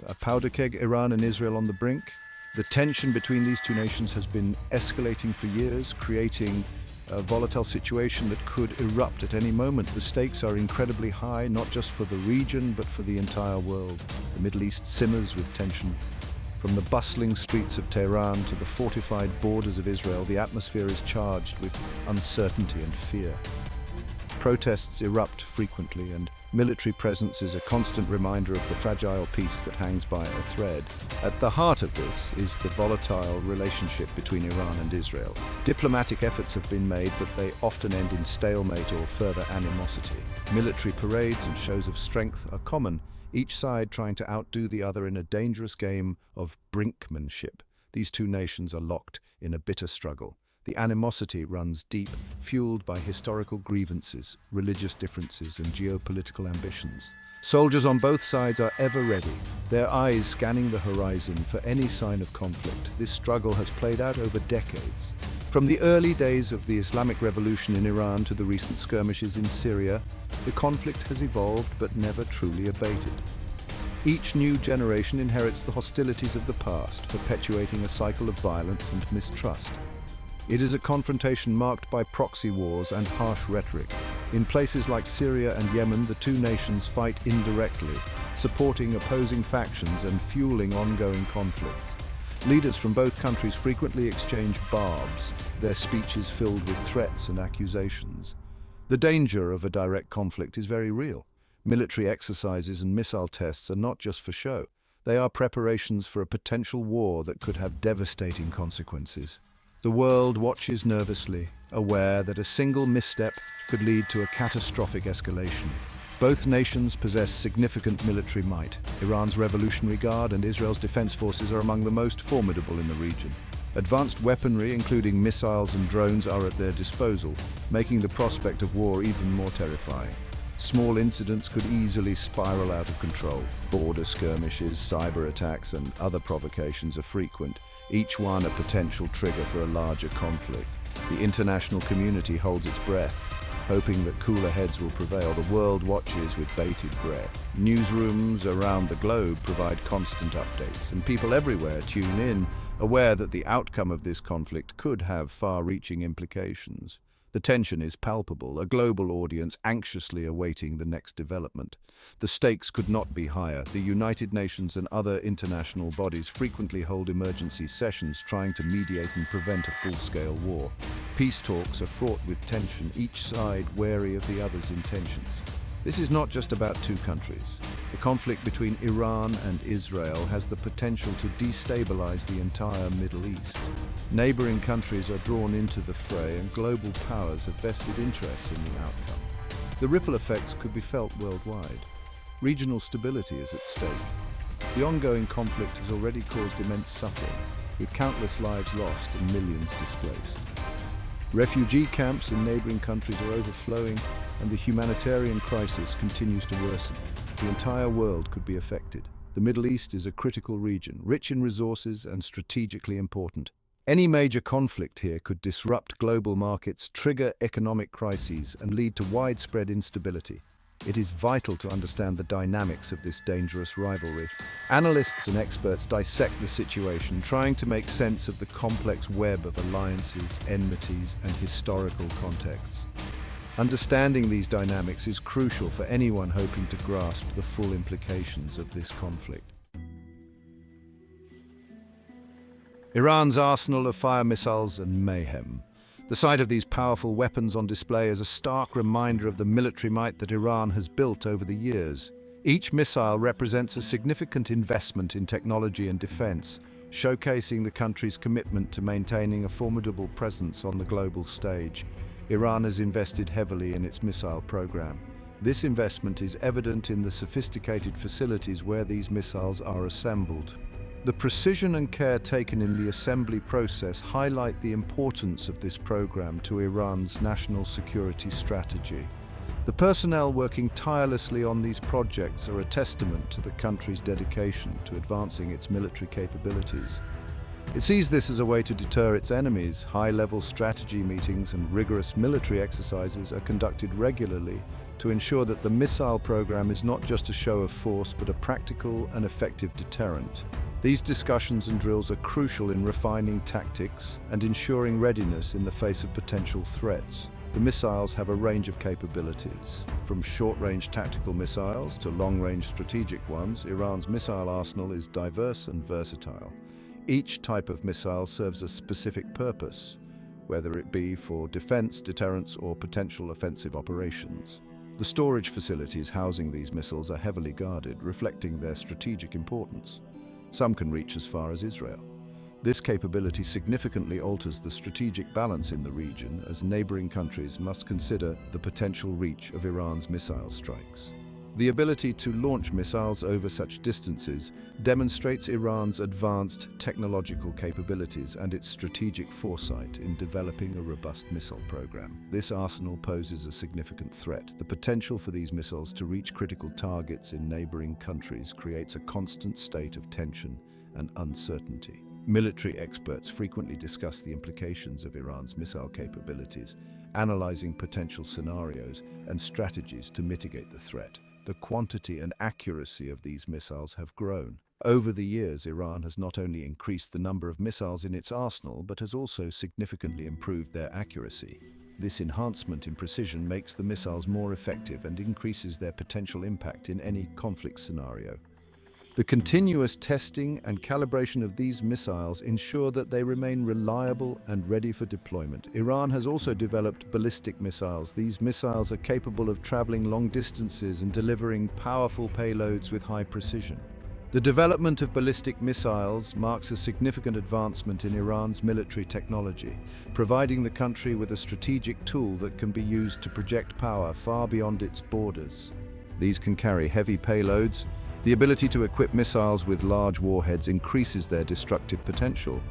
A powder keg, Iran and Israel on the brink. The tension between these two nations has been escalating for years, creating a volatile situation that could erupt at any moment. The stakes are incredibly high, not just for the region, but for the entire world. The Middle East simmers with tension. From the bustling streets of Tehran to the fortified borders of Israel, the atmosphere is charged with uncertainty and fear. Protests erupt frequently, and military presence is a constant reminder of the fragile peace that hangs by a thread. At the heart of this is the volatile relationship between Iran and Israel. Diplomatic efforts have been made, but they often end in stalemate or further animosity. Military parades and shows of strength are common, each side trying to outdo the other in a dangerous game of brinkmanship. These two nations are locked in a bitter struggle. The animosity runs deep, fueled by historical grievances, religious differences, and geopolitical ambitions. Soldiers on both sides are ever ready, their eyes scanning the horizon for any sign of conflict. This struggle has played out over decades. From the early days of the Islamic Revolution in Iran to the recent skirmishes in Syria, the conflict has evolved but never truly abated. Each new generation inherits the hostilities of the past, perpetuating a cycle of violence and mistrust. It is a confrontation marked by proxy wars and harsh rhetoric. In places like Syria and Yemen, the two nations fight indirectly, supporting opposing factions and fueling ongoing conflicts. Leaders from both countries frequently exchange barbs, their speeches filled with threats and accusations. The danger of a direct conflict is very real. Military exercises and missile tests are not just for show. They are preparations for a potential war that could have devastating consequences. The world watches nervously, aware that a single misstep could lead to a catastrophic escalation. Both nations possess significant military might. Iran's Revolutionary Guard and Israel's defense forces are among the most formidable in the region. Advanced weaponry, including missiles and drones, are at their disposal, making the prospect of war even more terrifying. Small incidents could easily spiral out of control. Border skirmishes, cyber attacks, and other provocations are frequent, each one a potential trigger for a larger conflict. The international community holds its breath, hoping that cooler heads will prevail. The world watches with bated breath. Newsrooms around the globe provide constant updates, and people everywhere tune in, aware that the outcome of this conflict could have far-reaching implications. The tension is palpable, a global audience anxiously awaiting the next development. The stakes could not be higher. The United Nations and other international bodies frequently hold emergency sessions trying to mediate and prevent a full-scale war. Peace talks are fraught with tension, each side wary of the other's intentions. This is not just about two countries. The conflict between Iran and Israel has the potential to destabilize the entire Middle East. Neighboring countries are drawn into the fray, and global powers have vested interests in the outcome. The ripple effects could be felt worldwide. Regional stability is at stake. The ongoing conflict has already caused immense suffering, with countless lives lost and millions displaced. Refugee camps in neighboring countries are overflowing, and the humanitarian crisis continues to worsen. The entire world could be affected. The Middle East is a critical region, rich in resources and strategically important. Any major conflict here could disrupt global markets, trigger economic crises, and lead to widespread instability. It is vital to understand the dynamics of this dangerous rivalry. Analysts and experts dissect the situation, trying to make sense of the complex web of alliances, enmities, and historical contexts. Understanding these dynamics is crucial for anyone hoping to grasp the full implications of this conflict. Iran's arsenal of fire missiles and mayhem. The sight of these powerful weapons on display is a stark reminder of the military might that Iran has built over the years. Each missile represents a significant investment in technology and defense, showcasing the country's commitment to maintaining a formidable presence on the global stage. Iran has invested heavily in its missile program. This investment is evident in the sophisticated facilities where these missiles are assembled. The precision and care taken in the assembly process highlight the importance of this program to Iran's national security strategy. The personnel working tirelessly on these projects are a testament to the country's dedication to advancing its military capabilities. It sees this as a way to deter its enemies. High-level strategy meetings and rigorous military exercises are conducted regularly, to ensure that the missile program is not just a show of force but a practical and effective deterrent. These discussions and drills are crucial in refining tactics and ensuring readiness in the face of potential threats. The missiles have a range of capabilities. From short-range tactical missiles to long-range strategic ones, Iran's missile arsenal is diverse and versatile. Each type of missile serves a specific purpose, whether it be for defense, deterrence, or potential offensive operations. The storage facilities housing these missiles are heavily guarded, reflecting their strategic importance. Some can reach as far as Israel. This capability significantly alters the strategic balance in the region, as neighboring countries must consider the potential reach of Iran's missile strikes. The ability to launch missiles over such distances demonstrates Iran's advanced technological capabilities and its strategic foresight in developing a robust missile program. This arsenal poses a significant threat. The potential for these missiles to reach critical targets in neighboring countries creates a constant state of tension and uncertainty. Military experts frequently discuss the implications of Iran's missile capabilities, analyzing potential scenarios and strategies to mitigate the threat. The quantity and accuracy of these missiles have grown. Over the years, Iran has not only increased the number of missiles in its arsenal, but has also significantly improved their accuracy. This enhancement in precision makes the missiles more effective and increases their potential impact in any conflict scenario. The continuous testing and calibration of these missiles ensure that they remain reliable and ready for deployment. Iran has also developed ballistic missiles. These missiles are capable of traveling long distances and delivering powerful payloads with high precision. The development of ballistic missiles marks a significant advancement in Iran's military technology, providing the country with a strategic tool that can be used to project power far beyond its borders. These can carry heavy payloads. The ability to equip missiles with large warheads increases their destructive potential.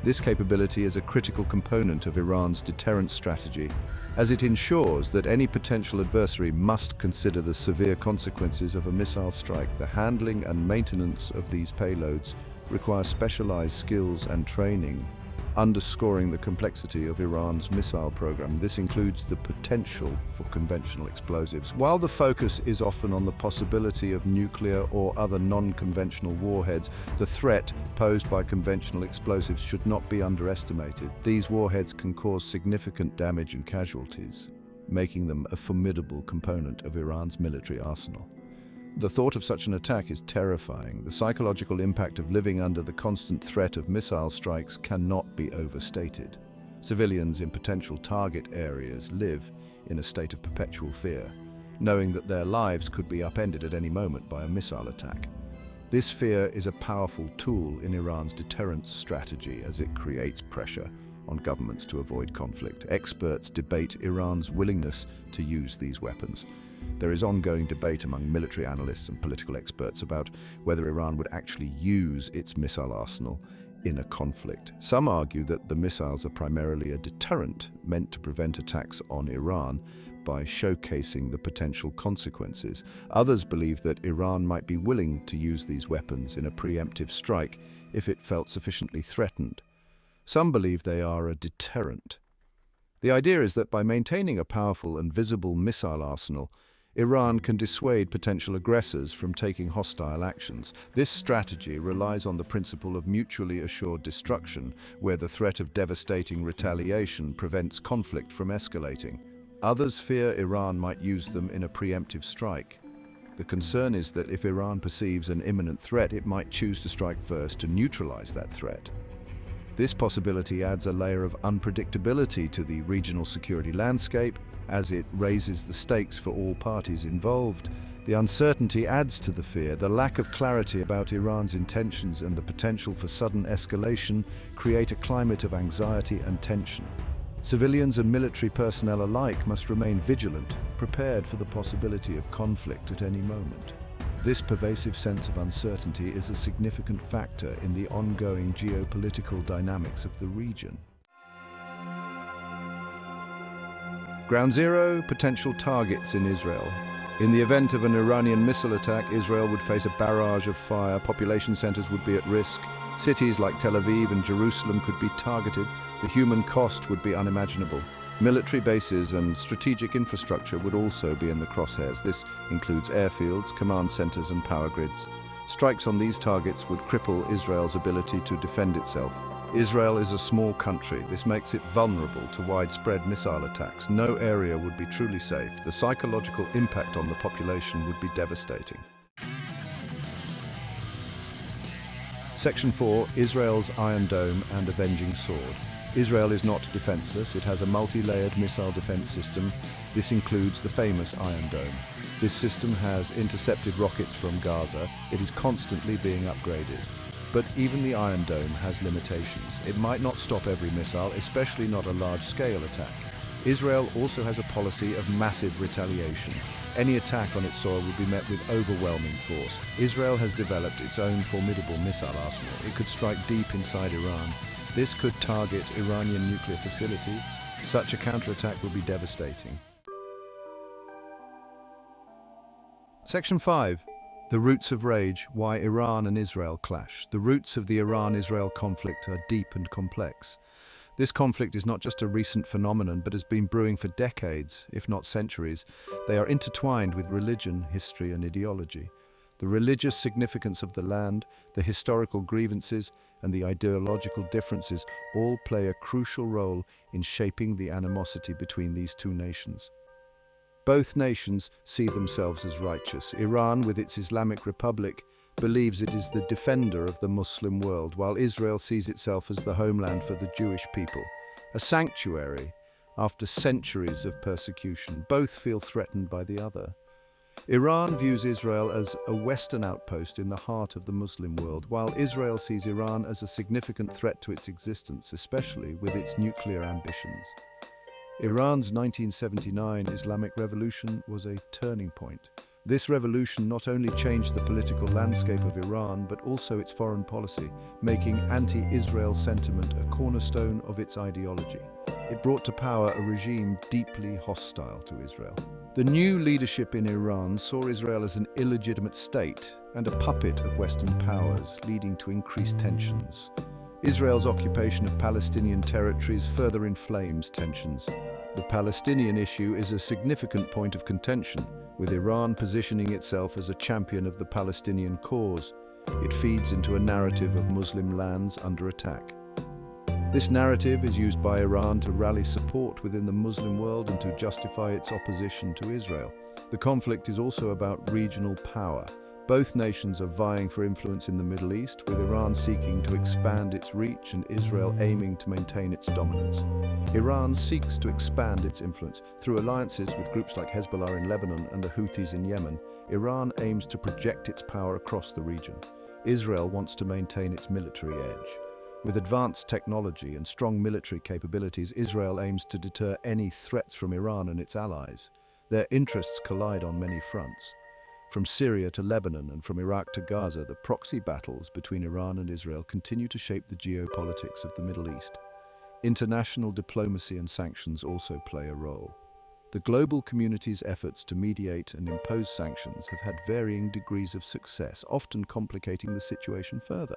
This capability is a critical component of Iran's deterrence strategy, as it ensures that any potential adversary must consider the severe consequences of a missile strike. The handling and maintenance of these payloads require specialized skills and training, underscoring the complexity of Iran's missile program. This includes the potential for conventional explosives. While the focus is often on the possibility of nuclear or other non-conventional warheads, the threat posed by conventional explosives should not be underestimated. These warheads can cause significant damage and casualties, making them a formidable component of Iran's military arsenal. The thought of such an attack is terrifying. The psychological impact of living under the constant threat of missile strikes cannot be overstated. Civilians in potential target areas live in a state of perpetual fear, knowing that their lives could be upended at any moment by a missile attack. This fear is a powerful tool in Iran's deterrence strategy, as it creates pressure on governments to avoid conflict. Experts debate Iran's willingness to use these weapons. There is ongoing debate among military analysts and political experts about whether Iran would actually use its missile arsenal in a conflict. Some argue that the missiles are primarily a deterrent meant to prevent attacks on Iran by showcasing the potential consequences. Others believe that Iran might be willing to use these weapons in a preemptive strike if it felt sufficiently threatened. Some believe they are a deterrent. The idea is that by maintaining a powerful and visible missile arsenal, Iran can dissuade potential aggressors from taking hostile actions. This strategy relies on the principle of mutually assured destruction, where the threat of devastating retaliation prevents conflict from escalating. Others fear Iran might use them in a preemptive strike. The concern is that if Iran perceives an imminent threat, it might choose to strike first to neutralize that threat. This possibility adds a layer of unpredictability to the regional security landscape, as it raises the stakes for all parties involved. The uncertainty adds to the fear. The lack of clarity about Iran's intentions and the potential for sudden escalation create a climate of anxiety and tension. Civilians and military personnel alike must remain vigilant, prepared for the possibility of conflict at any moment. This pervasive sense of uncertainty is a significant factor in the ongoing geopolitical dynamics of the region. Ground Zero, potential targets in Israel. In the event of an Iranian missile attack, Israel would face a barrage of fire. Population centers would be at risk. Cities like Tel Aviv and Jerusalem could be targeted. The human cost would be unimaginable. Military bases and strategic infrastructure would also be in the crosshairs. This includes airfields, command centers, and power grids. Strikes on these targets would cripple Israel's ability to defend itself. Israel is a small country. This makes it vulnerable to widespread missile attacks. No area would be truly safe. The psychological impact on the population would be devastating. Section 4, Israel's Iron Dome and Avenging Sword. Israel is not defenseless. It has a multi-layered missile defense system. This includes the famous Iron Dome. This system has intercepted rockets from Gaza. It is constantly being upgraded. But even the Iron Dome has limitations. It might not stop every missile, especially not a large-scale attack. Israel also has a policy of massive retaliation. Any attack on its soil will be met with overwhelming force. Israel has developed its own formidable missile arsenal. It could strike deep inside Iran. This could target Iranian nuclear facilities. Such a counterattack would be devastating. Section 5. The roots of rage, why Iran and Israel clash. The roots of the Iran-Israel conflict are deep and complex. This conflict is not just a recent phenomenon, but has been brewing for decades, if not centuries. They are intertwined with religion, history, and ideology. The religious significance of the land, the historical grievances, and the ideological differences all play a crucial role in shaping the animosity between these two nations. Both nations see themselves as righteous. Iran, with its Islamic Republic, believes it is the defender of the Muslim world, while Israel sees itself as the homeland for the Jewish people, a sanctuary after centuries of persecution. Both feel threatened by the other. Iran views Israel as a Western outpost in the heart of the Muslim world, while Israel sees Iran as a significant threat to its existence, especially with its nuclear ambitions. Iran's 1979 Islamic Revolution was a turning point. This revolution not only changed the political landscape of Iran, but also its foreign policy, making anti-Israel sentiment a cornerstone of its ideology. It brought to power a regime deeply hostile to Israel. The new leadership in Iran saw Israel as an illegitimate state and a puppet of Western powers, leading to increased tensions. Israel's occupation of Palestinian territories further inflames tensions. The Palestinian issue is a significant point of contention, with Iran positioning itself as a champion of the Palestinian cause. It feeds into a narrative of Muslim lands under attack. This narrative is used by Iran to rally support within the Muslim world and to justify its opposition to Israel. The conflict is also about regional power. Both nations are vying for influence in the Middle East, with Iran seeking to expand its reach and Israel aiming to maintain its dominance. Iran seeks to expand its influence through alliances with groups like Hezbollah in Lebanon and the Houthis in Yemen. Iran aims to project its power across the region. Israel wants to maintain its military edge. With advanced technology and strong military capabilities, Israel aims to deter any threats from Iran and its allies. Their interests collide on many fronts. From Syria to Lebanon and from Iraq to Gaza, the proxy battles between Iran and Israel continue to shape the geopolitics of the Middle East. International diplomacy and sanctions also play a role. The global community's efforts to mediate and impose sanctions have had varying degrees of success, often complicating the situation further.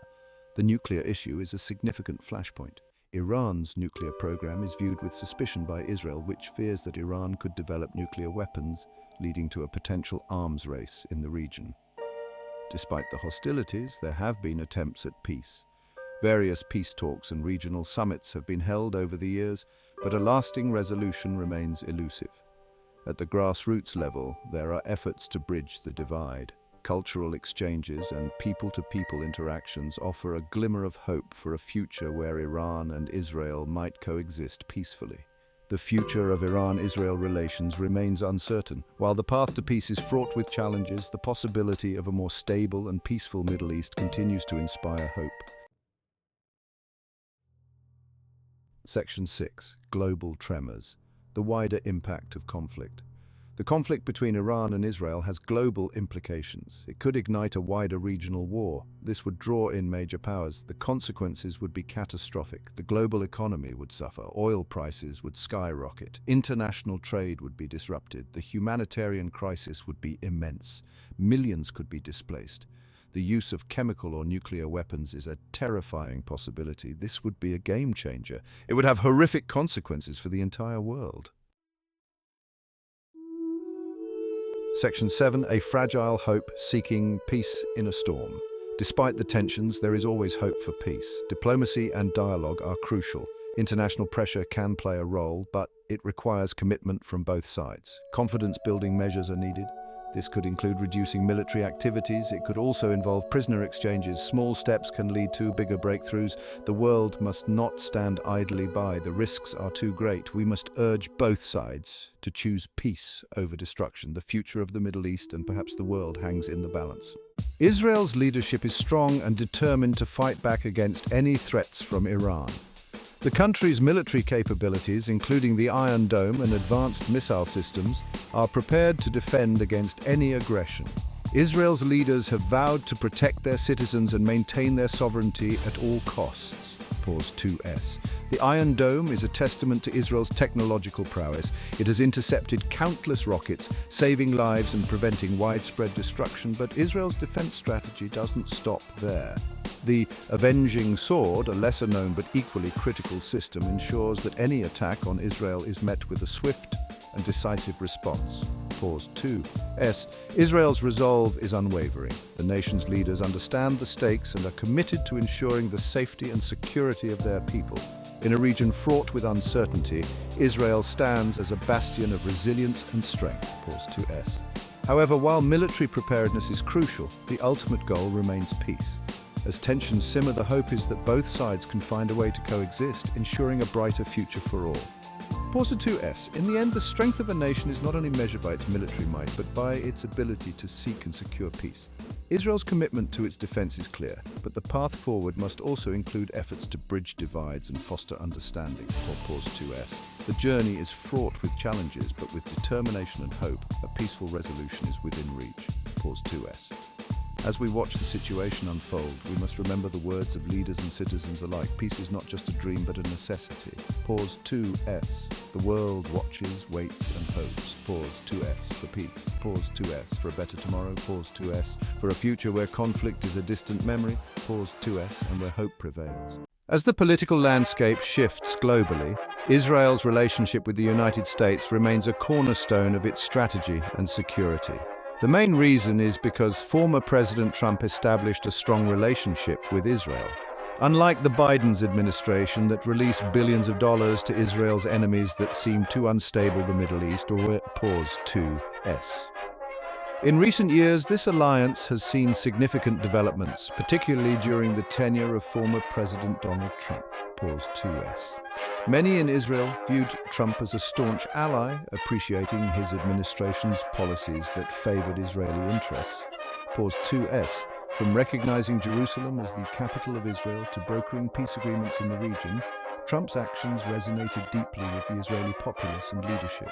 The nuclear issue is a significant flashpoint. Iran's nuclear program is viewed with suspicion by Israel, which fears that Iran could develop nuclear weapons, leading to a potential arms race in the region. Despite the hostilities, there have been attempts at peace. Various peace talks and regional summits have been held over the years, but a lasting resolution remains elusive. At the grassroots level, there are efforts to bridge the divide. Cultural exchanges and people-to-people interactions offer a glimmer of hope for a future where Iran and Israel might coexist peacefully. The future of Iran-Israel relations remains uncertain. While the path to peace is fraught with challenges, the possibility of a more stable and peaceful Middle East continues to inspire hope. Section 6. Global Tremors. The wider impact of conflict. The conflict between Iran and Israel has global implications. It could ignite a wider regional war. This would draw in major powers. The consequences would be catastrophic. The global economy would suffer. Oil prices would skyrocket. International trade would be disrupted. The humanitarian crisis would be immense. Millions could be displaced. The use of chemical or nuclear weapons is a terrifying possibility. This would be a game changer. It would have horrific consequences for the entire world. Section 7. A fragile hope seeking peace in a storm. Despite the tensions, there is always hope for peace. Diplomacy and dialogue are crucial. International pressure can play a role, but it requires commitment from both sides. Confidence-building measures are needed. This could include reducing military activities. It could also involve prisoner exchanges. Small steps can lead to bigger breakthroughs. The world must not stand idly by. The risks are too great. We must urge both sides to choose peace over destruction. The future of the Middle East and perhaps the world hangs in the balance. Israel's leadership is strong and determined to fight back against any threats from Iran. The country's military capabilities, including the Iron Dome and advanced missile systems, are prepared to defend against any aggression. Israel's leaders have vowed to protect their citizens and maintain their sovereignty at all costs. Pause 2S. The Iron Dome is a testament to Israel's technological prowess. It has intercepted countless rockets, saving lives and preventing widespread destruction, but Israel's defense strategy doesn't stop there. The Avenging Sword, a lesser-known but equally critical system, ensures that any attack on Israel is met with a swift and decisive response. Pause 2S. Israel's resolve is unwavering. The nation's leaders understand the stakes and are committed to ensuring the safety and security of their people. In a region fraught with uncertainty, Israel stands as a bastion of resilience and strength. Pause 2S. However, while military preparedness is crucial, the ultimate goal remains peace. As tensions simmer, the hope is that both sides can find a way to coexist, ensuring a brighter future for all. Pause 2S. In the end, the strength of a nation is not only measured by its military might, but by its ability to seek and secure peace. Israel's commitment to its defense is clear, but the path forward must also include efforts to bridge divides and foster understanding. Pause 2S. The journey is fraught with challenges, but with determination and hope, a peaceful resolution is within reach. Pause 2S. As we watch the situation unfold, we must remember the words of leaders and citizens alike. Peace is not just a dream, but a necessity. Pause 2S. The world watches, waits, and hopes. Pause 2S for peace. Pause 2S for a better tomorrow. Pause 2S for a future where conflict is a distant memory. Pause 2S and where hope prevails. As the political landscape shifts globally, Israel's relationship with the United States remains a cornerstone of its strategy and security. The main reason is because former President Trump established a strong relationship with Israel. Unlike the Biden's administration that released billions of dollars to Israel's enemies that seemed too unstable, the Middle East, or Pause 2S. In recent years, this alliance has seen significant developments, particularly during the tenure of former President Donald Trump. Pause 2S. Many in Israel viewed Trump as a staunch ally, appreciating his administration's policies that favored Israeli interests. Pause 2S. From recognizing Jerusalem as the capital of Israel to brokering peace agreements in the region, Trump's actions resonated deeply with the Israeli populace and leadership.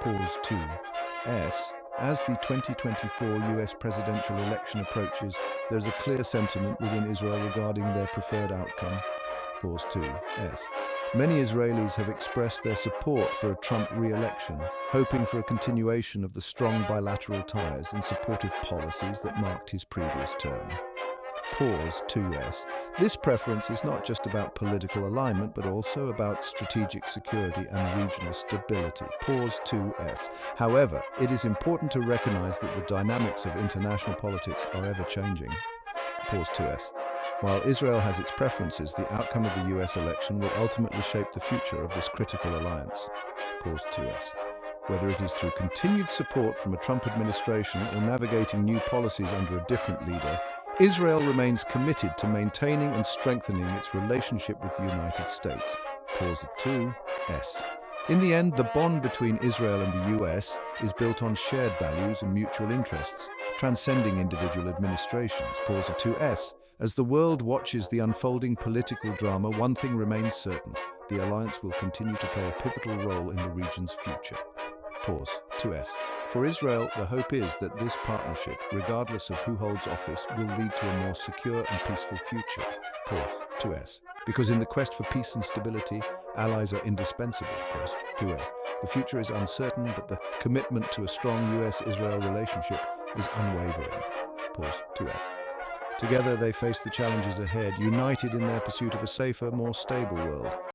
Pause 2S. As the 2024 US presidential election approaches, there is a clear sentiment within Israel regarding their preferred outcome. Pause 2S. Many Israelis have expressed their support for a Trump re-election, hoping for a continuation of the strong bilateral ties and supportive policies that marked his previous term. Pause 2S. This preference is not just about political alignment, but also about strategic security and regional stability. Pause 2S. However, it is important to recognize that the dynamics of international politics are ever-changing. Pause 2S. While Israel has its preferences, the outcome of the US election will ultimately shape the future of this critical alliance. Pause 2S. Whether it is through continued support from a Trump administration or navigating new policies under a different leader, Israel remains committed to maintaining and strengthening its relationship with the United States. Pause 2S. In the end, the bond between Israel and the US is built on shared values and mutual interests, transcending individual administrations. Pause 2S. As the world watches the unfolding political drama, one thing remains certain: the alliance will continue to play a pivotal role in the region's future. Pause 2S. For Israel, the hope is that this partnership, regardless of who holds office, will lead to a more secure and peaceful future. Pause 2S. Because in the quest for peace and stability, allies are indispensable. Pause 2S. The future is uncertain, but the commitment to a strong US-Israel relationship is unwavering. Pause 2S. Together they face the challenges ahead, united in their pursuit of a safer, more stable world.